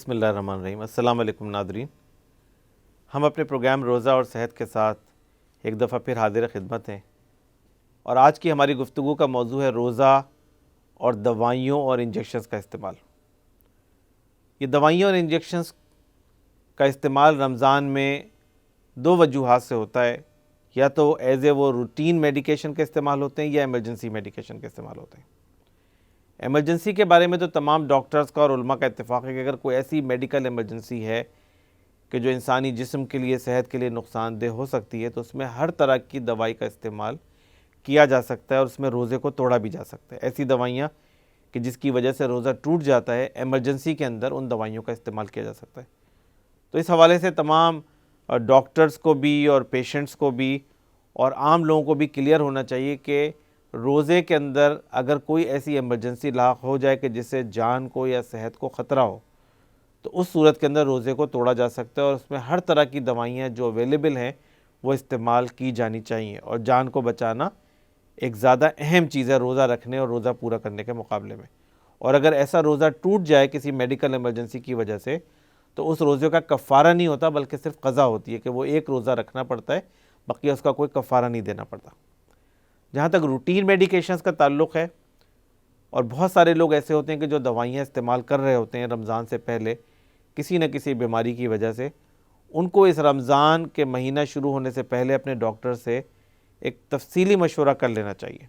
بسم اللہ الرحمن الرحیم۔ السلام علیکم ناظرین، ہم اپنے پروگرام روزہ اور صحت کے ساتھ ایک دفعہ پھر حاضر خدمت ہیں، اور آج کی ہماری گفتگو کا موضوع ہے روزہ اور دوائیوں اور انجیکشنز کا استعمال۔ یہ دوائیوں اور انجیکشنز کا استعمال رمضان میں دو وجوہات سے ہوتا ہے، یا تو ایز اے وہ روٹین میڈیکیشن کے استعمال ہوتے ہیں یا ایمرجنسی میڈیکیشن کے استعمال ہوتے ہیں۔ ایمرجنسی کے بارے میں تو تمام ڈاکٹرز کا اور علماء کا اتفاق ہے کہ اگر کوئی ایسی میڈیکل ایمرجنسی ہے کہ جو انسانی جسم کے لیے، صحت کے لیے نقصان دہ ہو سکتی ہے، تو اس میں ہر طرح کی دوائی کا استعمال کیا جا سکتا ہے اور اس میں روزے کو توڑا بھی جا سکتا ہے۔ ایسی دوائیاں کہ جس کی وجہ سے روزہ ٹوٹ جاتا ہے، ایمرجنسی کے اندر ان دوائیوں کا استعمال کیا جا سکتا ہے۔ تو اس حوالے سے تمام ڈاکٹرز کو بھی اور پیشنٹس کو بھی اور عام لوگوں کو بھی کلیئر ہونا چاہیے کہ روزے کے اندر اگر کوئی ایسی ایمرجنسی لاحق ہو جائے کہ جس سے جان کو یا صحت کو خطرہ ہو، تو اس صورت کے اندر روزے کو توڑا جا سکتا ہے، اور اس میں ہر طرح کی دوائیاں جو اویلیبل ہیں وہ استعمال کی جانی چاہیے، اور جان کو بچانا ایک زیادہ اہم چیز ہے روزہ رکھنے اور روزہ پورا کرنے کے مقابلے میں۔ اور اگر ایسا روزہ ٹوٹ جائے کسی میڈیکل ایمرجنسی کی وجہ سے، تو اس روزے کا کفارہ نہیں ہوتا بلکہ صرف قضا ہوتی ہے کہ وہ ایک روزہ رکھنا پڑتا ہے، باقی اس کا کوئی کفارہ نہیں دینا پڑتا۔ جہاں تک روٹین میڈیکیشنز کا تعلق ہے، اور بہت سارے لوگ ایسے ہوتے ہیں کہ جو دوائیاں استعمال کر رہے ہوتے ہیں رمضان سے پہلے کسی نہ کسی بیماری کی وجہ سے، ان کو اس رمضان کے مہینہ شروع ہونے سے پہلے اپنے ڈاکٹر سے ایک تفصیلی مشورہ کر لینا چاہیے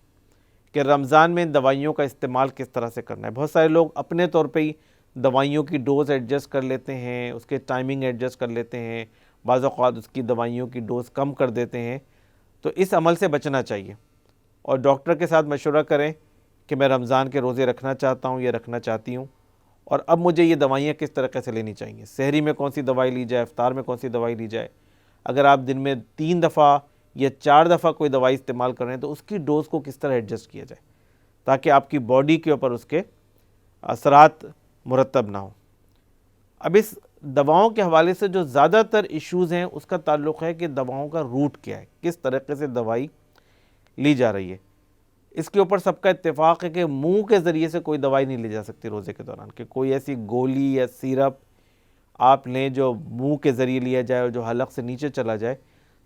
کہ رمضان میں ان دوائیوں کا استعمال کس طرح سے کرنا ہے۔ بہت سارے لوگ اپنے طور پہ ہی دوائیوں کی ڈوز ایڈجسٹ کر لیتے ہیں، اس کے ٹائمنگ ایڈجسٹ کر لیتے ہیں، بعض اوقات اس کی دوائیوں کی ڈوز کم کر دیتے ہیں، تو اس عمل سے بچنا چاہیے اور ڈاکٹر کے ساتھ مشورہ کریں کہ میں رمضان کے روزے رکھنا چاہتا ہوں یا رکھنا چاہتی ہوں، اور اب مجھے یہ دوائیاں کس طریقے سے لینی چاہیے، سحری میں کون سی دوائی لی جائے، افطار میں کون سی دوائی لی جائے۔ اگر آپ دن میں 3 دفعہ یا 4 دفعہ کوئی دوائی استعمال کر رہے ہیں تو اس کی ڈوز کو کس طرح ایڈجسٹ کیا جائے تاکہ آپ کی باڈی کے اوپر اس کے اثرات مرتب نہ ہوں۔ اب اس دواؤں کے حوالے سے جو زیادہ تر ایشوز ہیں اس کا تعلق ہے کہ دواؤں کا روٹ کیا ہے، کس طریقے سے دوائی لی جا رہی ہے۔ اس کے اوپر سب کا اتفاق ہے کہ منہ کے ذریعے سے کوئی دوائی نہیں لی جا سکتی روزے کے دوران، کہ کوئی ایسی گولی یا سیرپ آپ لیں جو منہ کے ذریعے لیا جائے اور جو حلق سے نیچے چلا جائے،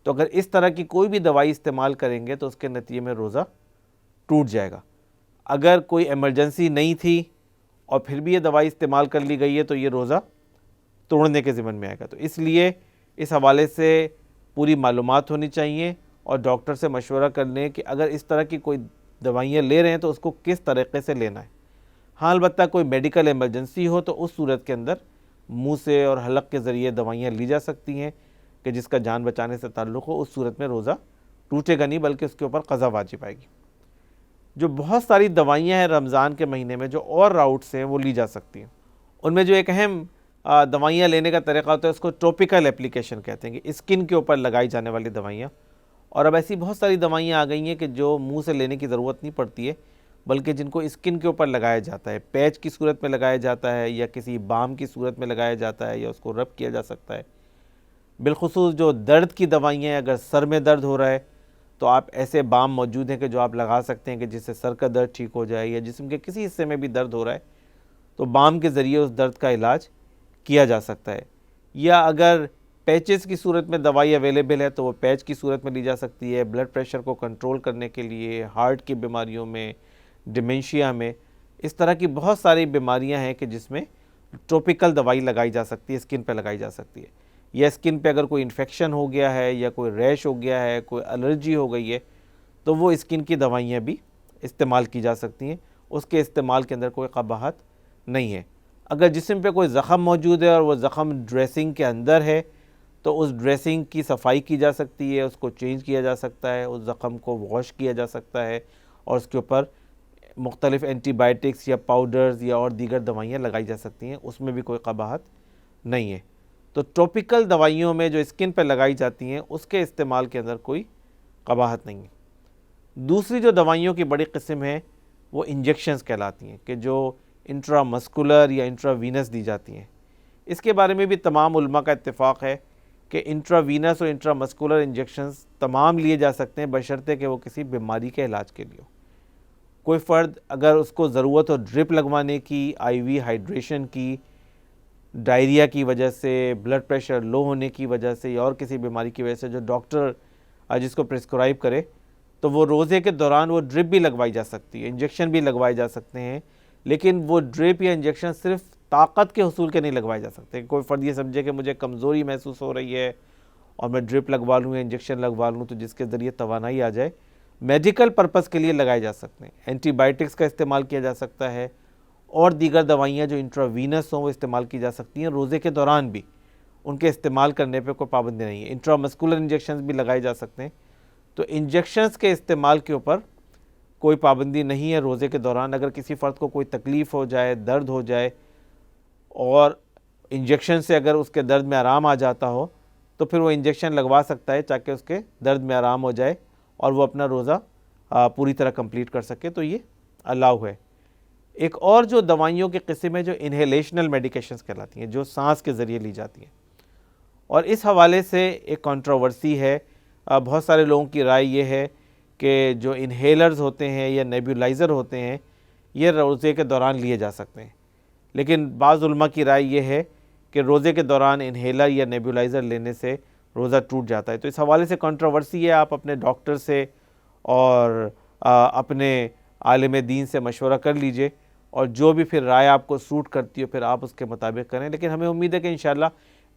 تو اگر اس طرح کی کوئی بھی دوائی استعمال کریں گے تو اس کے نتیجے میں روزہ ٹوٹ جائے گا۔ اگر کوئی ایمرجنسی نہیں تھی اور پھر بھی یہ دوائی استعمال کر لی گئی ہے تو یہ روزہ توڑنے کے ضمن میں آئے گا۔ تو اس لیے اس حوالے سے پوری معلومات ہونی چاہیے اور ڈاکٹر سے مشورہ کر لیں کہ اگر اس طرح کی کوئی دوائیاں لے رہے ہیں تو اس کو کس طریقے سے لینا ہے۔ ہاں البتہ کوئی میڈیکل ایمرجنسی ہو تو اس صورت کے اندر منہ سے اور حلق کے ذریعے دوائیاں لی جا سکتی ہیں کہ جس کا جان بچانے سے تعلق ہو، اس صورت میں روزہ ٹوٹے گا نہیں بلکہ اس کے اوپر قضا واجب آئے گی۔ جو بہت ساری دوائیاں ہیں رمضان کے مہینے میں جو اور راؤٹس ہیں وہ لی جا سکتی ہیں، ان میں جو ایک اہم دوائیاں لینے کا طریقہ ہوتا ہے اس کو ٹاپیکل اپلیکیشن کہتے ہیں، کہ اسکن کے اوپر لگائی جانے والی دوائیاں۔ اور اب ایسی بہت ساری دوائیاں آ گئی ہیں کہ جو منہ سے لینے کی ضرورت نہیں پڑتی ہے بلکہ جن کو اسکن کے اوپر لگایا جاتا ہے، پیچ کی صورت میں لگایا جاتا ہے یا کسی بام کی صورت میں لگایا جاتا ہے یا اس کو رب کیا جا سکتا ہے۔ بالخصوص جو درد کی دوائیاں ہیں، اگر سر میں درد ہو رہا ہے تو آپ ایسے بام موجود ہیں کہ جو آپ لگا سکتے ہیں کہ جس سے سر کا درد ٹھیک ہو جائے، یا جسم کے کسی حصے میں بھی درد ہو رہا ہے تو بام کے ذریعے اس درد کا علاج کیا جا سکتا ہے۔ یا اگر پیچز کی صورت میں دوائی اویلیبل ہے تو وہ پیچ کی صورت میں لی جا سکتی ہے، بلڈ پریشر کو کنٹرول کرنے کے لیے، ہارٹ کی بیماریوں میں، ڈیمنشیا میں۔ اس طرح کی بہت ساری بیماریاں ہیں کہ جس میں ٹاپیکل دوائی لگائی جا سکتی ہے، اسکن پہ لگائی جا سکتی ہے۔ یا اسکن پہ اگر کوئی انفیکشن ہو گیا ہے یا کوئی ریش ہو گیا ہے، کوئی الرجی ہو گئی ہے، تو وہ اسکن کی دوائیاں بھی استعمال کی جا سکتی ہیں، اس کے استعمال کے اندر کوئی قباحت نہیں ہے۔ اگر جسم پہ کوئی زخم موجود ہے اور وہ زخم ڈریسنگ کے اندر ہے تو اس ڈریسنگ کی صفائی کی جا سکتی ہے، اس کو چینج کیا جا سکتا ہے، اس زخم کو واش کیا جا سکتا ہے اور اس کے اوپر مختلف اینٹی بائیوٹکس یا پاؤڈرز یا اور دیگر دوائیاں لگائی جا سکتی ہیں، اس میں بھی کوئی قباحت نہیں ہے۔ تو ٹاپیکل دوائیوں میں جو اسکن پہ لگائی جاتی ہیں اس کے استعمال کے اندر کوئی قباحت نہیں ہے۔ دوسری جو دوائیوں کی بڑی قسم ہے وہ انجیکشنز کہلاتی ہیں، کہ جو انٹرا مسکولر یا انٹرا وینس دی جاتی ہیں۔ اس کے بارے میں بھی تمام علماء کا اتفاق ہے کہ انٹرا وینس اور انٹرا مسکولر انجیکشنز تمام لیے جا سکتے ہیں بشرطے کہ وہ کسی بیماری کے علاج کے لیے ہو۔ کوئی فرد اگر اس کو ضرورت ہو ڈرپ لگوانے کی، آئی وی ہائیڈریشن کی، ڈائریا کی وجہ سے، بلڈ پریشر لو ہونے کی وجہ سے یا اور کسی بیماری کی وجہ سے جو ڈاکٹر جس کو پرسکرائب کرے، تو وہ روزے کے دوران وہ ڈرپ بھی لگوائی جا سکتی ہے، انجیکشن بھی لگوائے جا سکتے ہیں، لیکن وہ ڈرپ یا انجیکشن صرف طاقت کے حصول کے نہیں لگوائے جا سکتے۔ کوئی فرد یہ سمجھے کہ مجھے کمزوری محسوس ہو رہی ہے اور میں ڈرپ لگوا لوں یا انجیکشن لگوا لوں تو جس کے ذریعے توانائی آ جائے، میڈیکل پرپس کے لیے لگائے جا سکتے ہیں۔ اینٹی بائیوٹکس کا استعمال کیا جا سکتا ہے اور دیگر دوائیاں جو انٹراوینس ہوں وہ استعمال کی جا سکتی ہیں روزے کے دوران بھی، ان کے استعمال کرنے پہ کوئی پابندی نہیں ہے۔ انٹرامسکولر انجیکشنز بھی لگائے جا سکتے ہیں، تو انجیکشنز کے استعمال کے اوپر کوئی پابندی نہیں ہے روزے کے دوران۔ اگر کسی فرد کو کوئی تکلیف ہو جائے، درد ہو جائے اور انجیکشن سے اگر اس کے درد میں آرام آ جاتا ہو تو پھر وہ انجیکشن لگوا سکتا ہے تاکہ اس کے درد میں آرام ہو جائے اور وہ اپنا روزہ پوری طرح کمپلیٹ کر سکے، تو یہ الاؤ ہے۔ ایک اور جو دوائیوں کی قسم ہے جو انہیلیشنل میڈیکیشنز کہلاتی ہیں، جو سانس کے ذریعے لی جاتی ہیں، اور اس حوالے سے ایک کنٹروورسی ہے۔ بہت سارے لوگوں کی رائے یہ ہے کہ جو انہیلرز ہوتے ہیں یا نیبیولائزر ہوتے ہیں یہ روزے کے دوران لیے جا سکتے ہیں، لیکن بعض علماء کی رائے یہ ہے کہ روزے کے دوران انہیلر یا نیبیولائزر لینے سے روزہ ٹوٹ جاتا ہے۔ تو اس حوالے سے کنٹروورسی ہے، آپ اپنے ڈاکٹر سے اور اپنے عالم دین سے مشورہ کر لیجئے اور جو بھی پھر رائے آپ کو سوٹ کرتی ہو پھر آپ اس کے مطابق کریں، لیکن ہمیں امید ہے کہ انشاءاللہ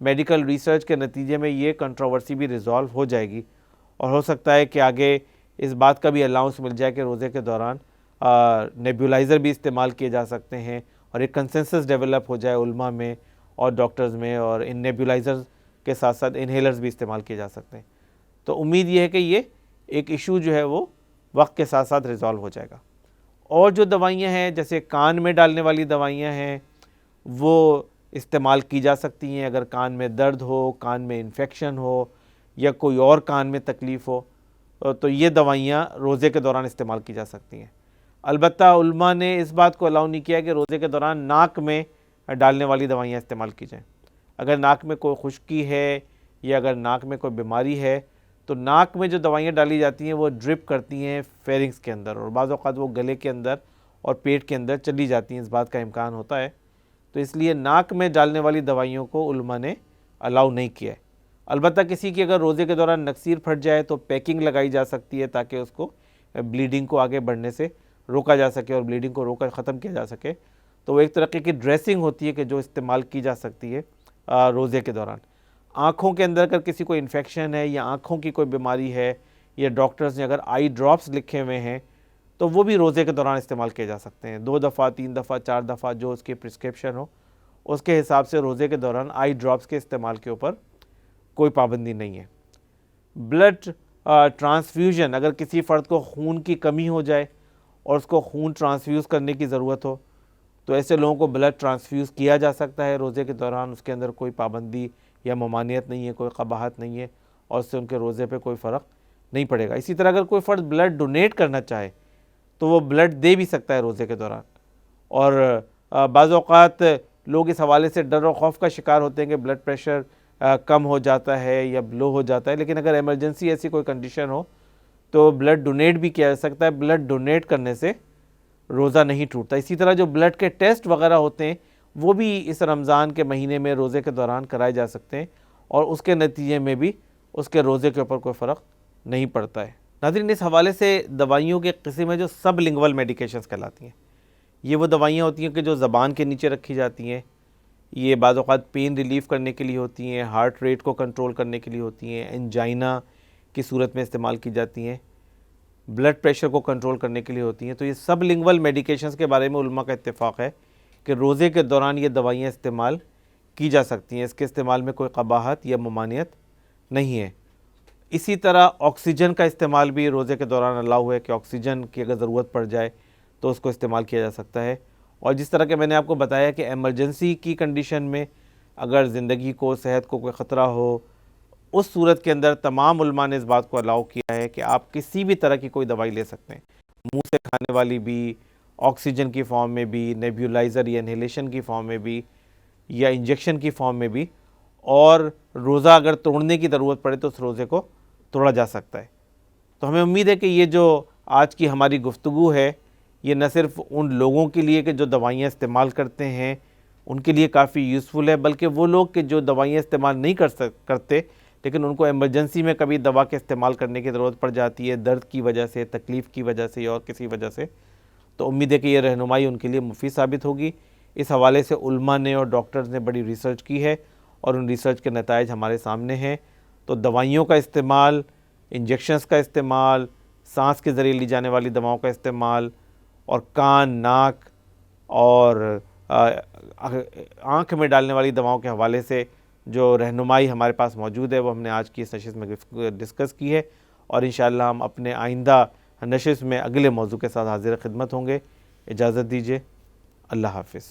میڈیکل ریسرچ کے نتیجے میں یہ کنٹروورسی بھی ریزالو ہو جائے گی اور ہو سکتا ہے کہ آگے اس بات کا بھی الاؤنس مل جائے کہ روزے کے دوران نیبیولائزر بھی استعمال کیے جا سکتے ہیں اور ایک کنسنسس ڈیولپ ہو جائے علماء میں اور ڈاکٹرز میں، اور ان نیبیولائزرز کے ساتھ ساتھ انہیلرز بھی استعمال کیے جا سکتے ہیں۔ تو امید یہ ہے کہ یہ ایک ایشو جو ہے وہ وقت کے ساتھ ساتھ ریزالو ہو جائے گا۔ اور جو دوائیاں ہیں جیسے کان میں ڈالنے والی دوائیاں ہیں وہ استعمال کی جا سکتی ہیں اگر کان میں درد ہو، کان میں انفیکشن ہو یا کوئی اور کان میں تکلیف ہو، تو یہ دوائیاں روزے کے دوران استعمال کی جا سکتی ہیں۔ البتہ علماء نے اس بات کو الاؤ نہیں کیا کہ روزے کے دوران ناک میں ڈالنے والی دوائیاں استعمال کی جائیں۔ اگر ناک میں کوئی خشکی ہے یا اگر ناک میں کوئی بیماری ہے تو ناک میں جو دوائیاں ڈالی جاتی ہیں وہ ڈرپ کرتی ہیں فیرنگز کے اندر، اور بعض اوقات وہ گلے کے اندر اور پیٹ کے اندر چلی جاتی ہیں، اس بات کا امکان ہوتا ہے، تو اس لیے ناک میں ڈالنے والی دوائیوں کو علماء نے الاؤ نہیں کیا ہے۔ البتہ کسی کی اگر روزے کے دوران نکسیر پھٹ جائے تو پیکنگ لگائی جا سکتی ہے تاکہ اس کو بلیڈنگ کو آگے بڑھنے سے روکا جا سکے اور بلیڈنگ کو روکا ختم کیا جا سکے، تو وہ ایک طریقے کی ڈریسنگ ہوتی ہے کہ جو استعمال کی جا سکتی ہے روزے کے دوران۔ آنکھوں کے اندر اگر کسی کو انفیکشن ہے یا آنکھوں کی کوئی بیماری ہے یا ڈاکٹرز نے اگر آئی ڈراپس لکھے ہوئے ہیں تو وہ بھی روزے کے دوران استعمال کیے جا سکتے ہیں، 2 دفعہ 3 دفعہ 4 دفعہ جو اس کی پرسکرپشن ہو اس کے حساب سے روزے کے دوران آئی ڈراپس کے استعمال کے اوپر کوئی پابندی نہیں ہے۔ بلڈ ٹرانسفیوژن، اگر کسی فرد کو خون کی کمی ہو جائے اور اس کو خون ٹرانسفیوز کرنے کی ضرورت ہو تو ایسے لوگوں کو بلڈ ٹرانسفیوز کیا جا سکتا ہے روزے کے دوران، اس کے اندر کوئی پابندی یا ممانعت نہیں ہے، کوئی قباحت نہیں ہے اور اس سے ان کے روزے پہ کوئی فرق نہیں پڑے گا۔ اسی طرح اگر کوئی فرد بلڈ ڈونیٹ کرنا چاہے تو وہ بلڈ دے بھی سکتا ہے روزے کے دوران، اور بعض اوقات لوگ اس حوالے سے ڈر و خوف کا شکار ہوتے ہیں کہ بلڈ پریشر کم ہو جاتا ہے یا لو ہو جاتا ہے، لیکن اگر ایمرجنسی ایسی کوئی کنڈیشن ہو تو بلڈ ڈونیٹ بھی کیا جا سکتا ہے، بلڈ ڈونیٹ کرنے سے روزہ نہیں ٹوٹتا۔ اسی طرح جو بلڈ کے ٹیسٹ وغیرہ ہوتے ہیں وہ بھی اس رمضان کے مہینے میں روزے کے دوران کرائے جا سکتے ہیں اور اس کے نتیجے میں بھی اس کے روزے کے اوپر کوئی فرق نہیں پڑتا ہے۔ ناظرین، اس حوالے سے دوائیوں کے قسم ہے جو سب لنگول میڈیکیشنز کہلاتی ہیں۔ یہ وہ دوائیاں ہوتی ہیں کہ جو زبان کے نیچے رکھی جاتی ہیں، یہ بعض اوقات پین ریلیف کرنے کے لیے ہوتی ہیں، ہارٹ ریٹ کو کنٹرول کرنے کے لیے ہوتی ہیں، انجائنا کی صورت میں استعمال کی جاتی ہیں، بلڈ پریشر کو کنٹرول کرنے کے لیے ہوتی ہیں۔ تو یہ سب لنگول میڈیکیشنز کے بارے میں علماء کا اتفاق ہے کہ روزے کے دوران یہ دوائیاں استعمال کی جا سکتی ہیں، اس کے استعمال میں کوئی قباحت یا ممانعت نہیں ہے۔ اسی طرح آکسیجن کا استعمال بھی روزے کے دوران الاؤ ہے کہ آکسیجن کی اگر ضرورت پڑ جائے تو اس کو استعمال کیا جا سکتا ہے، اور جس طرح کہ میں نے آپ کو بتایا کہ ایمرجنسی کی کنڈیشن میں اگر زندگی کو، صحت کو کوئی خطرہ ہو، اس صورت کے اندر تمام علماء نے اس بات کو الاؤ کیا ہے کہ آپ کسی بھی طرح کی کوئی دوائی لے سکتے ہیں، منہ سے کھانے والی بھی، آکسیجن کی فارم میں بھی، نیبیولائزر یا انہیلیشن کی فارم میں بھی یا انجیکشن کی فارم میں بھی، اور روزہ اگر توڑنے کی ضرورت پڑے تو اس روزے کو توڑا جا سکتا ہے۔ تو ہمیں امید ہے کہ یہ جو آج کی ہماری گفتگو ہے یہ نہ صرف ان لوگوں کے لیے کہ جو دوائیاں استعمال کرتے ہیں ان کے لیے کافی یوزفل ہے، بلکہ وہ لوگ کہ جو دوائیاں استعمال نہیں کرتے لیکن ان کو ایمرجنسی میں کبھی دوا کے استعمال کرنے کی ضرورت پڑ جاتی ہے، درد کی وجہ سے، تکلیف کی وجہ سے یا اور کسی وجہ سے، تو امید ہے کہ یہ رہنمائی ان کے لیے مفید ثابت ہوگی۔ اس حوالے سے علماء نے اور ڈاکٹرز نے بڑی ریسرچ کی ہے اور ان ریسرچ کے نتائج ہمارے سامنے ہیں۔ تو دوائیوں کا استعمال، انجیکشنز کا استعمال، سانس کے ذریعے لی جانے والی دواؤں کا استعمال، اور کان، ناک اور آنکھ میں ڈالنے والی دواؤں کے حوالے سے جو رہنمائی ہمارے پاس موجود ہے وہ ہم نے آج کی اس نشست میں ڈسکس کی ہے، اور انشاءاللہ ہم اپنے آئندہ نشست میں اگلے موضوع کے ساتھ حاضر خدمت ہوں گے۔ اجازت دیجیے، اللہ حافظ۔